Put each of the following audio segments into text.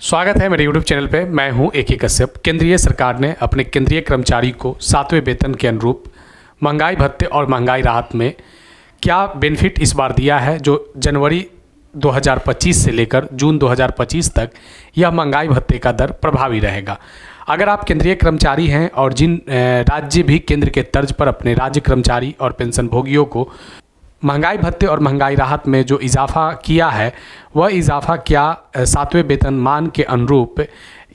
स्वागत है मेरे YouTube चैनल पे। मैं हूं AK कश्यप। केंद्रीय सरकार ने अपने केंद्रीय कर्मचारी को 7वें वेतन के अनुरूप महंगाई भत्ते और महंगाई राहत में क्या बेनिफिट इस बार दिया है, जो जनवरी 2025 से लेकर जून 2025 तक यह महंगाई भत्ते का दर प्रभावी रहेगा। अगर आप केंद्रीय कर्मचारी हैं और जिन राज्य भी केंद्र के तर्ज पर अपने राज्य कर्मचारी और पेंशन भोगियों को महंगाई भत्ते और महंगाई राहत में जो इजाफा किया है, वह इजाफा क्या 7वें वेतनमान के अनुरूप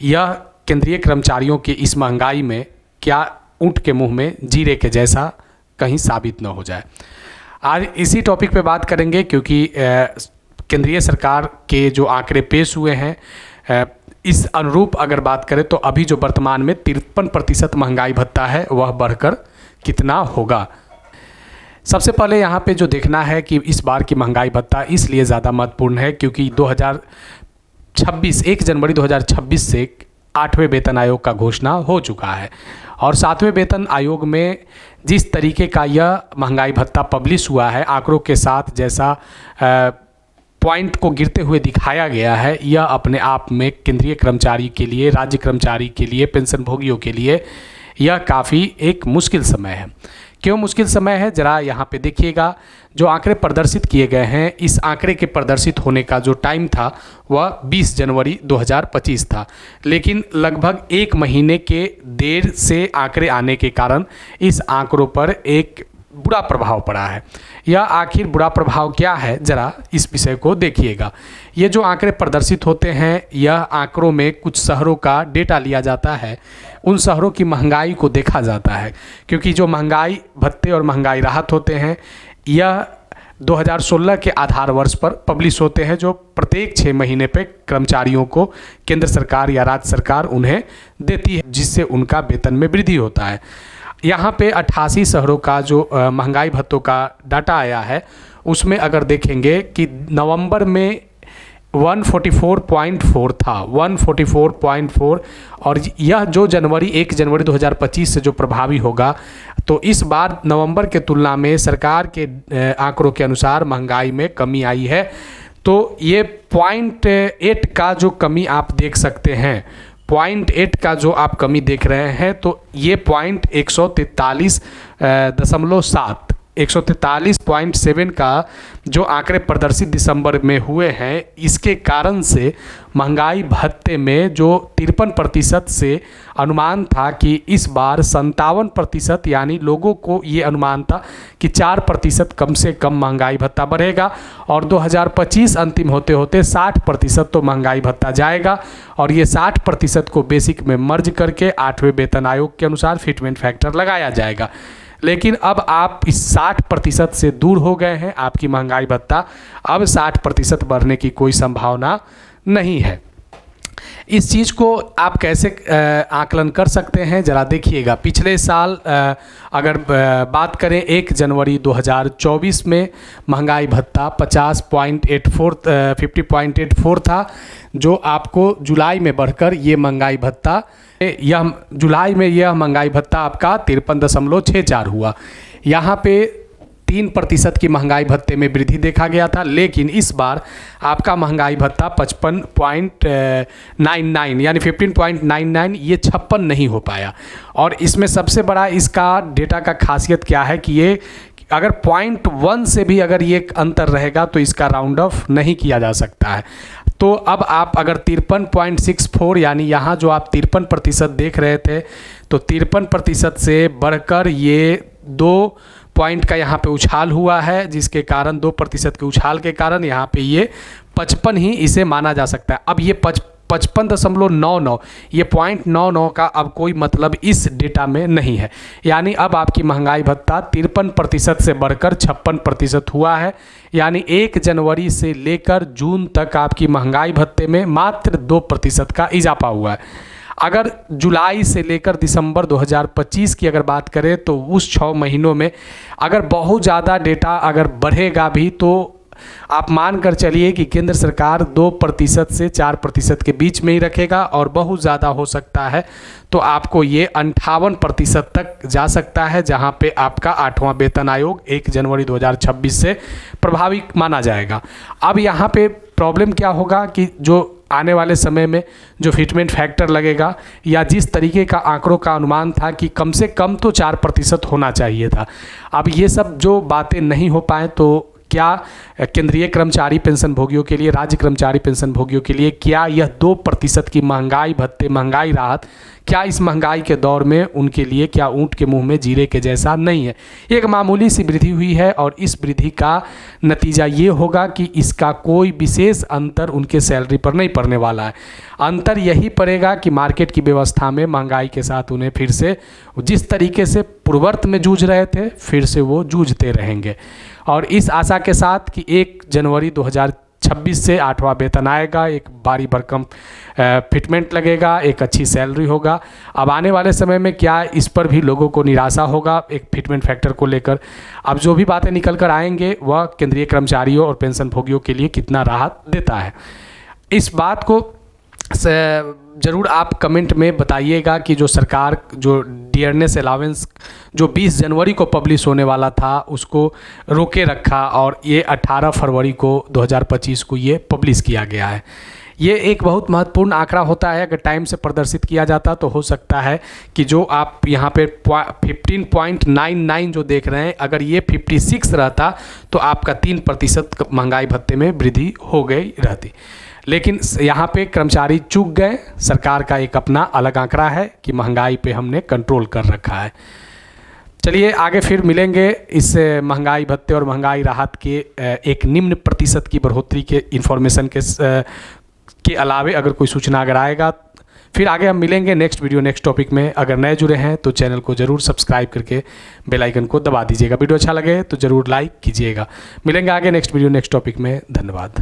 यह केंद्रीय कर्मचारियों की इस महंगाई में क्या ऊँट के मुंह में जीरे के जैसा कहीं साबित न हो जाए। आज इसी टॉपिक पे बात करेंगे, क्योंकि केंद्रीय सरकार के जो आंकड़े पेश हुए हैं इस अनुरूप अगर बात करें तो अभी जो वर्तमान में 53% महंगाई भत्ता है वह बढ़कर कितना होगा। सबसे पहले यहाँ पे जो देखना है कि इस बार की महंगाई भत्ता इसलिए ज़्यादा महत्वपूर्ण है क्योंकि 1 जनवरी 2026 से 8वें वेतन आयोग का घोषणा हो चुका है और 7वें वेतन आयोग में जिस तरीके का यह महंगाई भत्ता पब्लिश हुआ है, आंकड़ों के साथ जैसा पॉइंट को गिरते हुए दिखाया गया है, यह अपने आप में केंद्रीय कर्मचारी के लिए, राज्य कर्मचारी के लिए, पेंशन भोगियों के लिए यह काफ़ी एक मुश्किल समय है। क्यों मुश्किल समय है, ज़रा यहाँ पे देखिएगा। जो आंकड़े प्रदर्शित किए गए हैं, इस आंकड़े के प्रदर्शित होने का जो टाइम था वह 20 जनवरी 2025 था, लेकिन लगभग एक महीने के देर से आंकड़े आने के कारण इस आंकड़ों पर एक बुरा प्रभाव पड़ा है। यह आखिर बुरा प्रभाव क्या है, ज़रा इस विषय को देखिएगा। ये जो आंकड़े प्रदर्शित होते हैं, यह आंकड़ों में कुछ शहरों का डेटा लिया जाता है, उन शहरों की महंगाई को देखा जाता है, क्योंकि जो महंगाई भत्ते और महंगाई राहत होते हैं यह 2016 के आधार वर्ष पर पब्लिश होते हैं, जो प्रत्येक 6 महीने पे कर्मचारियों को केंद्र सरकार या राज्य सरकार उन्हें देती है, जिससे उनका वेतन में वृद्धि होता है। यहाँ पे 88 शहरों का जो महंगाई भत्तों का डाटा आया है, उसमें अगर देखेंगे कि नवंबर में 144.4 था, 144.4, और यह जो 1 जनवरी 2025 से जो प्रभावी होगा, तो इस बार नवंबर के तुलना में सरकार के आंकड़ों के अनुसार महंगाई में कमी आई है। तो ये 0.8 का जो कमी आप देख सकते हैं, 0.8 का जो आप कमी देख रहे हैं, तो ये 143.7 का जो आंकड़े प्रदर्शित दिसंबर में हुए हैं, इसके कारण से महंगाई भत्ते में जो 53% से अनुमान था कि इस बार 57%, यानी लोगों को ये अनुमान था कि 4% कम से कम महंगाई भत्ता बढ़ेगा और 2025 अंतिम होते होते 60% तो महंगाई भत्ता जाएगा और ये 60% को बेसिक में मर्ज करके 8वें वेतन आयोग के अनुसार फिटमेंट फैक्टर लगाया जाएगा। लेकिन अब आप इस 60% से दूर हो गए हैं। आपकी महंगाई भत्ता अब 60% बढ़ने की कोई संभावना नहीं है। इस चीज़ को आप कैसे आकलन कर सकते हैं, ज़रा देखिएगा। पिछले साल अगर बात करें 1 जनवरी 2024 में महंगाई भत्ता 50.84 था, जो आपको जुलाई में बढ़कर ये महंगाई भत्ता जुलाई में यह महंगाई भत्ता आपका 53.64 हुआ। यहाँ पे 3% की महंगाई भत्ते में वृद्धि देखा गया था, लेकिन इस बार आपका महंगाई भत्ता 55.99 यानी 15.99, ये 56 नहीं हो पाया। और इसमें सबसे बड़ा इसका डेटा का खासियत क्या है कि ये अगर 0.1 से भी अगर ये अंतर रहेगा तो इसका राउंड ऑफ नहीं किया जा सकता है। तो अब आप अगर 53.64 यानी यहाँ जो आप 53% देख रहे थे, तो 53% से बढ़कर ये 2 पॉइंट का यहाँ पे उछाल हुआ है, जिसके कारण 2% के उछाल के कारण यहाँ पे ये 55 ही इसे माना जा सकता है। अब ये 55.99, ये 0.99 का अब कोई मतलब इस डेटा में नहीं है। यानी अब आपकी महंगाई भत्ता 53% से बढ़कर 56% हुआ है। यानी 1 जनवरी से लेकर जून तक आपकी महंगाई भत्ते में मात्र 2% का इजाफा हुआ है। अगर जुलाई से लेकर दिसंबर 2025 की अगर बात करें तो उस 6 महीनों में अगर बहुत ज़्यादा डेटा अगर बढ़ेगा भी, तो आप मान कर चलिए कि केंद्र सरकार 2% से 4% के बीच में ही रखेगा और बहुत ज़्यादा हो सकता है तो आपको ये 58% तक जा सकता है, जहां पे आपका 8वां वेतन आयोग 1 जनवरी 2026 से प्रभावी माना जाएगा। अब यहाँ पे प्रॉब्लम क्या होगा कि जो आने वाले समय में जो फिटमेंट फैक्टर लगेगा या जिस तरीके का आंकड़ों का अनुमान था कि कम से कम तो 4% होना चाहिए था, अब ये सब जो बातें नहीं हो पाए तो क्या केंद्रीय कर्मचारी पेंशन भोगियों के लिए, राज्य कर्मचारी पेंशन भोगियों के लिए क्या यह 2% की महंगाई भत्ते, महंगाई राहत, क्या इस महंगाई के दौर में उनके लिए क्या ऊंट के मुंह में जीरे के जैसा नहीं है? एक मामूली सी वृद्धि हुई है और इस वृद्धि का नतीजा ये होगा कि इसका कोई विशेष अंतर उनके सैलरी पर नहीं पड़ने वाला है। अंतर यही पड़ेगा कि मार्केट की व्यवस्था में महंगाई के साथ उन्हें फिर से जिस तरीके से पूर्ववर्त में जूझ रहे थे फिर से वो जूझते रहेंगे। और इस आशा के साथ कि 1 जनवरी 2026 से 8वां वेतन आएगा, एक भारी भरकम फिटमेंट लगेगा, एक अच्छी सैलरी होगा। अब आने वाले समय में क्या इस पर भी लोगों को निराशा होगा एक फिटमेंट फैक्टर को लेकर? अब जो भी बातें निकल कर आएंगे वह केंद्रीय कर्मचारियों और पेंशन भोगियों के लिए कितना राहत देता है, इस बात को ज़रूर आप कमेंट में बताइएगा कि जो सरकार जो डियरनेस अलाउंस जो 20 जनवरी को पब्लिश होने वाला था उसको रोके रखा और ये 18 फरवरी को 2025 को ये पब्लिश किया गया है। ये एक बहुत महत्वपूर्ण आंकड़ा होता है। अगर टाइम से प्रदर्शित किया जाता तो हो सकता है कि जो आप यहाँ पे 15.99 जो देख रहे हैं, अगर ये 56 रहता तो आपका 3% महंगाई भत्ते में वृद्धि हो गई रहती। लेकिन यहाँ पे कर्मचारी चूक गए। सरकार का एक अपना अलग आंकड़ा है कि महंगाई पे हमने कंट्रोल कर रखा है। चलिए आगे फिर मिलेंगे इस महंगाई भत्ते और महंगाई राहत के एक निम्न प्रतिशत की बढ़ोतरी के इन्फॉर्मेशन के अलावे अगर कोई सूचना अगर आएगा फिर आगे हम मिलेंगे नेक्स्ट वीडियो नेक्स्ट टॉपिक में। अगर नए जुड़े हैं तो चैनल को ज़रूर सब्सक्राइब करके बेल आइकन को दबा दीजिएगा। वीडियो अच्छा लगे तो ज़रूर लाइक कीजिएगा। मिलेंगे आगे नेक्स्ट वीडियो नेक्स्ट टॉपिक में। धन्यवाद।